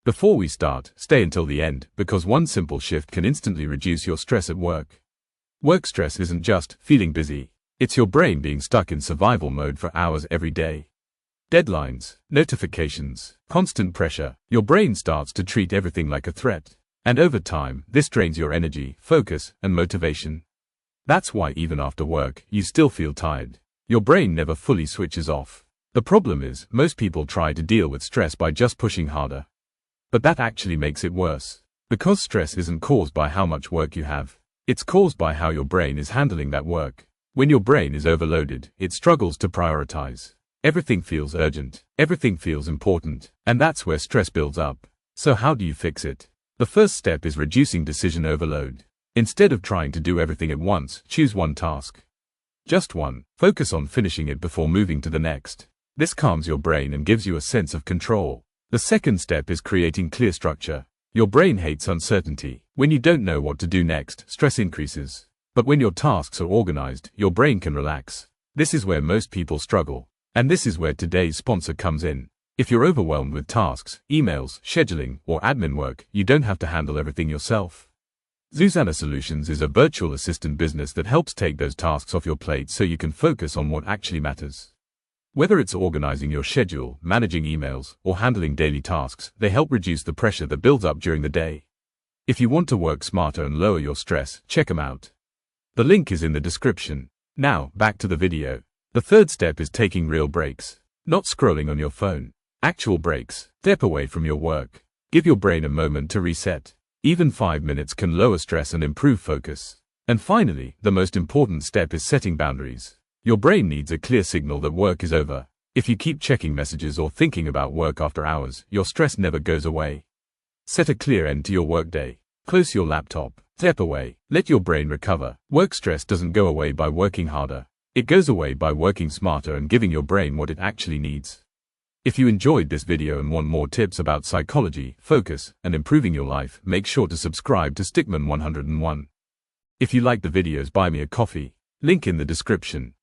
Before we start, stay until the end, because one simple shift can instantly reduce your stress at work. Work stress isn't just feeling busy. It's your brain being stuck in survival mode for hours every day. Deadlines, notifications, constant pressure. Your brain starts to treat everything like a threat. And over time, this drains your energy, focus, and motivation. That's why even after work, you still feel tired. Your brain never fully switches off. The problem is, most people try to deal with stress by just pushing harder. But that actually makes it worse. Because stress isn't caused by how much work you have. It's caused by how your brain is handling that work. When your brain is overloaded, it struggles to prioritize. Everything feels urgent. Everything feels important. And that's where stress builds up. So how do you fix it? The first step is reducing decision overload. Instead of trying to do everything at once, choose one task. Just one. Focus on finishing it before moving to the next. This calms your brain and gives you a sense of control. The second step is creating clear structure. Your brain hates uncertainty. When you don't know what to do next, stress increases. But when your tasks are organized, your brain can relax. This is where most people struggle. And this is where today's sponsor comes in. If you're overwhelmed with tasks, emails, scheduling, or admin work, you don't have to handle everything yourself. Zuzana Solutions is a virtual assistant business that helps take those tasks off your plate so you can focus on what actually matters. Whether it's organizing your schedule, managing emails, or handling daily tasks, they help reduce the pressure that builds up during the day. If you want to work smarter and lower your stress, check them out. The link is in the description. Now, back to the video. The third step is taking real breaks. Not scrolling on your phone. Actual breaks. Step away from your work. Give your brain a moment to reset. Even 5 minutes can lower stress and improve focus. And finally, the most important step is setting boundaries. Your brain needs a clear signal that work is over. If you keep checking messages or thinking about work after hours, your stress never goes away. Set a clear end to your workday. Close your laptop. Step away. Let your brain recover. Work stress doesn't go away by working harder. It goes away by working smarter and giving your brain what it actually needs. If you enjoyed this video and want more tips about psychology, focus, and improving your life, make sure to subscribe to Stickman 101. If you like the videos, buy me a coffee. Link in the description.